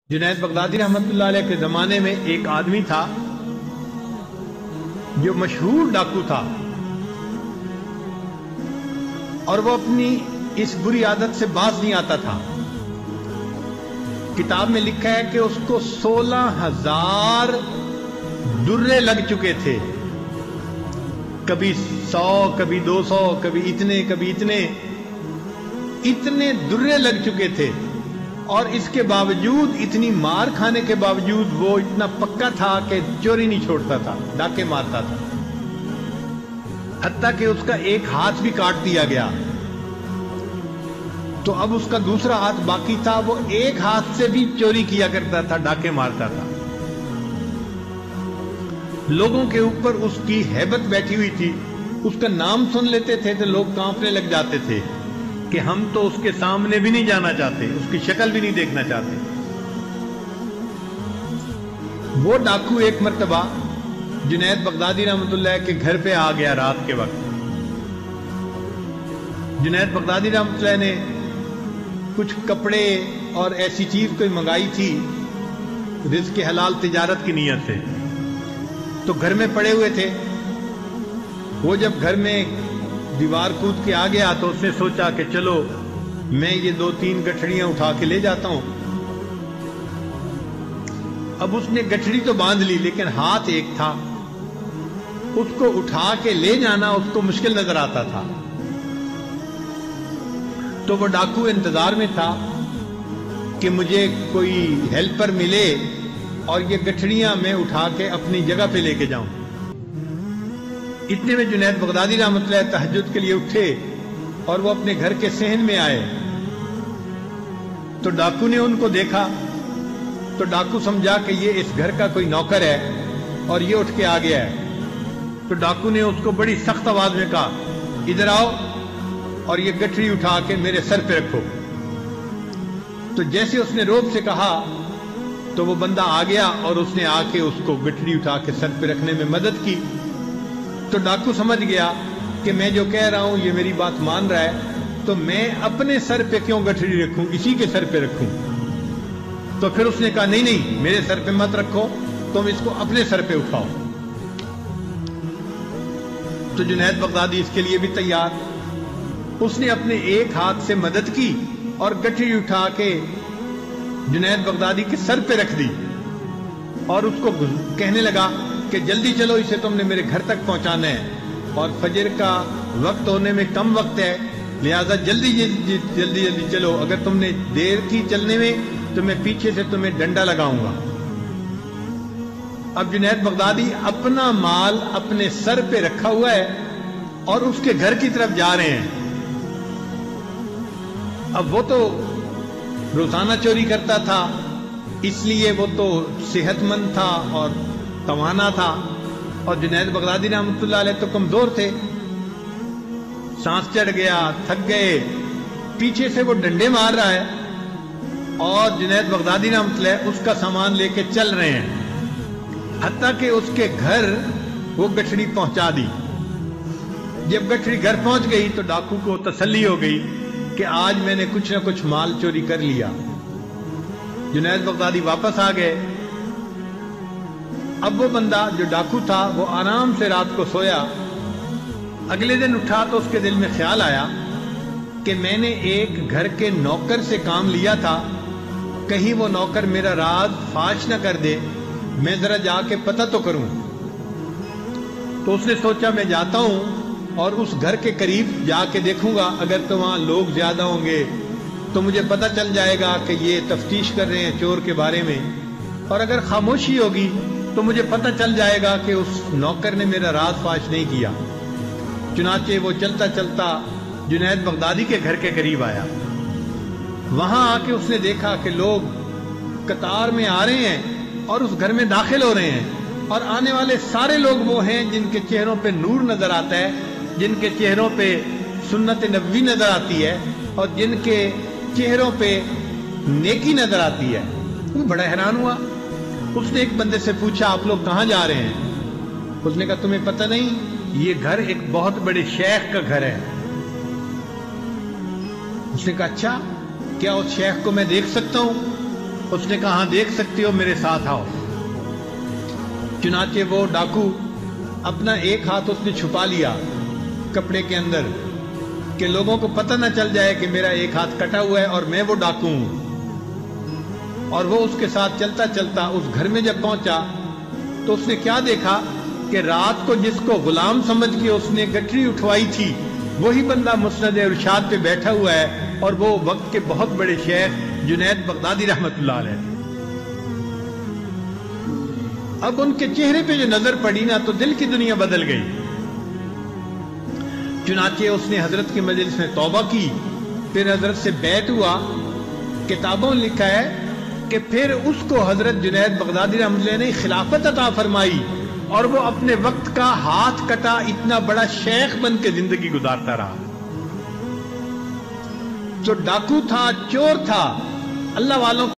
جنید بغدادی رحمت اللہ علیہ کے زمانے میں ایک آدمی تھا جو مشہور ڈاکو تھا، اور وہ اپنی اس بری عادت سے باز نہیں آتا تھا۔ کتاب میں لکھا ہے کہ اس کو 16,000 درے لگ چکے تھے، کبھی 100، کبھی 200، کبھی اتنے درے لگ چکے تھے، اور اس کے باوجود، اتنی مار کھانے کے باوجود، وہ اتنا پکا تھا کہ چوری نہیں چھوڑتا تھا، ڈاکے مارتا تھا، حتیٰ کہ اس کا ایک ہاتھ بھی کاٹ دیا گیا۔ تو اب اس کا دوسرا ہاتھ باقی تھا، وہ ایک ہاتھ سے بھی چوری کیا کرتا تھا، ڈاکے مارتا تھا۔ لوگوں کے اوپر اس کی ہیبت بیٹھی ہوئی تھی، اس کا نام سن لیتے تھے تو لوگ کانپنے لگ جاتے تھے کہ ہم تو اس کے سامنے بھی نہیں جانا چاہتے، اس کی شکل بھی نہیں دیکھنا چاہتے۔ وہ ڈاکو ایک مرتبہ جنید بغدادی رحمت اللہ کے گھر پہ آ گیا رات کے وقت۔ جنید بغدادی رحمت اللہ نے کچھ کپڑے اور ایسی چیز کوئی منگائی تھی رزق حلال تجارت کی نیت سے، تو گھر میں پڑے ہوئے تھے۔ وہ جب گھر میں دیوار کود کے آ گیا تو اس نے سوچا کہ چلو میں یہ 2-3 گٹھڑیاں اٹھا کے لے جاتا ہوں۔ اب اس نے گٹھڑی تو باندھ لی، لیکن ہاتھ ایک تھا، اس کو اٹھا کے لے جانا اس کو مشکل نظر آتا تھا۔ تو وہ ڈاکو انتظار میں تھا کہ مجھے کوئی ہیلپر ملے اور یہ گٹھڑیاں میں اٹھا کے اپنی جگہ پہ لے کے جاؤں۔ اتنے میں جنید بغدادی رحمت اللہ تہجد کے لیے اٹھے اور وہ اپنے گھر کے صحن میں آئے، تو ڈاکو نے ان کو دیکھا، تو ڈاکو سمجھا کہ یہ اس گھر کا کوئی نوکر ہے اور یہ اٹھ کے آ گیا ہے۔ تو ڈاکو نے اس کو بڑی سخت آواز میں کہا، ادھر آؤ اور یہ گٹھڑی اٹھا کے میرے سر پہ رکھو۔ تو جیسے اس نے روب سے کہا تو وہ بندہ آ گیا اور اس نے آ کے اس کو گٹھڑی اٹھا کے سر پہ رکھنے میں مدد کی۔ تو ڈاکو سمجھ گیا کہ میں جو کہہ رہا ہوں یہ میری بات مان رہا ہے، تو میں اپنے سر پہ کیوں گٹھڑی رکھوں، اسی کے سر پہ رکھوں۔ تو پھر اس نے کہا نہیں میرے سر پہ مت رکھو، تم اس کو اپنے سر پہ اٹھاؤ۔ تو جنید بغدادی اس کے لیے بھی تیار، اس نے اپنے ایک ہاتھ سے مدد کی اور گٹھڑی اٹھا کے جنید بغدادی کے سر پہ رکھ دی، اور اس کو کہنے لگا کہ جلدی چلو، اسے تم نے میرے گھر تک پہنچانا ہے، اور فجر کا وقت ہونے میں کم وقت ہے، لہذا جلدی چلو، اگر تم نے دیر کی چلنے میں تو میں پیچھے سے تمہیں ڈنڈا لگاؤں گا۔ اب جنید بغدادی اپنا مال اپنے سر پہ رکھا ہوا ہے اور اس کے گھر کی طرف جا رہے ہیں۔ اب وہ تو روزانہ چوری کرتا تھا، اس لیے وہ تو صحت مند تھا اور توانا تھا، اور جنید بغدادی رحمت اللہ علیہ تو کمزور تھے، سانس چڑھ گیا، تھک گئے، پیچھے سے وہ ڈنڈے مار رہا ہے اور جنید بغدادی رحمت اللہ اس کا سامان لے کے چل رہے ہیں، حتیٰ کہ اس کے گھر وہ گٹھڑی پہنچا دی۔ جب گٹھڑی گھر پہنچ گئی تو ڈاکو کو تسلی ہو گئی کہ آج میں نے کچھ نہ کچھ مال چوری کر لیا۔ جنید بغدادی واپس آ گئے۔ اب وہ بندہ جو ڈاکو تھا وہ آرام سے رات کو سویا۔ اگلے دن اٹھا تو اس کے دل میں خیال آیا کہ میں نے ایک گھر کے نوکر سے کام لیا تھا، کہیں وہ نوکر میرا راز فاش نہ کر دے، میں ذرا جا کے پتہ تو کروں۔ تو اس نے سوچا میں جاتا ہوں اور اس گھر کے قریب جا کے دیکھوں گا، اگر تو وہاں لوگ زیادہ ہوں گے تو مجھے پتہ چل جائے گا کہ یہ تفتیش کر رہے ہیں چور کے بارے میں، اور اگر خاموشی ہوگی تو مجھے پتہ چل جائے گا کہ اس نوکر نے میرا راز فاش نہیں کیا۔ چنانچہ وہ چلتا چلتا جنید بغدادی کے گھر کے قریب آیا۔ وہاں آ کے اس نے دیکھا کہ لوگ قطار میں آ رہے ہیں اور اس گھر میں داخل ہو رہے ہیں، اور آنے والے سارے لوگ وہ ہیں جن کے چہروں پہ نور نظر آتا ہے، جن کے چہروں پہ سنت نبوی نظر آتی ہے، اور جن کے چہروں پہ نیکی نظر آتی ہے۔ وہ بڑا حیران ہوا۔ اس نے ایک بندے سے پوچھا آپ لوگ کہاں جا رہے ہیں؟ اس نے کہا تمہیں پتہ نہیں، یہ گھر ایک بہت بڑے شیخ کا گھر ہے۔ اس نے کہا اچھا، کیا اس شیخ کو میں دیکھ سکتا ہوں؟ اس نے کہا ہاں دیکھ سکتے ہو، میرے ساتھ آؤ۔ چنانچہ وہ ڈاکو اپنا ایک ہاتھ اس نے چھپا لیا کپڑے کے اندر کہ لوگوں کو پتہ نہ چل جائے کہ میرا ایک ہاتھ کٹا ہوا ہے اور میں وہ ڈاکو ہوں۔ اور وہ اس کے ساتھ چلتا چلتا اس گھر میں جب پہنچا تو اس نے کیا دیکھا کہ رات کو جس کو غلام سمجھ کے اس نے گٹری اٹھوائی تھی وہی بندہ مسند ارشاد پہ بیٹھا ہوا ہے، اور وہ وقت کے بہت بڑے شیخ جنید بغدادی رحمت اللہ علیہ۔ اب ان کے چہرے پہ جو نظر پڑی نا تو دل کی دنیا بدل گئی۔ چنانچہ اس نے حضرت کی مجلس میں توبہ کی، پھر حضرت سے بیعت ہوا۔ کتابوں لکھا ہے کہ پھر اس کو حضرت جنید بغدادی رحمۃ اللہ نے خلافت عطا فرمائی، اور وہ اپنے وقت کا ہاتھ کٹا اتنا بڑا شیخ بن کے زندگی گزارتا رہا۔ جو ڈاکو تھا، چور تھا، اللہ والوں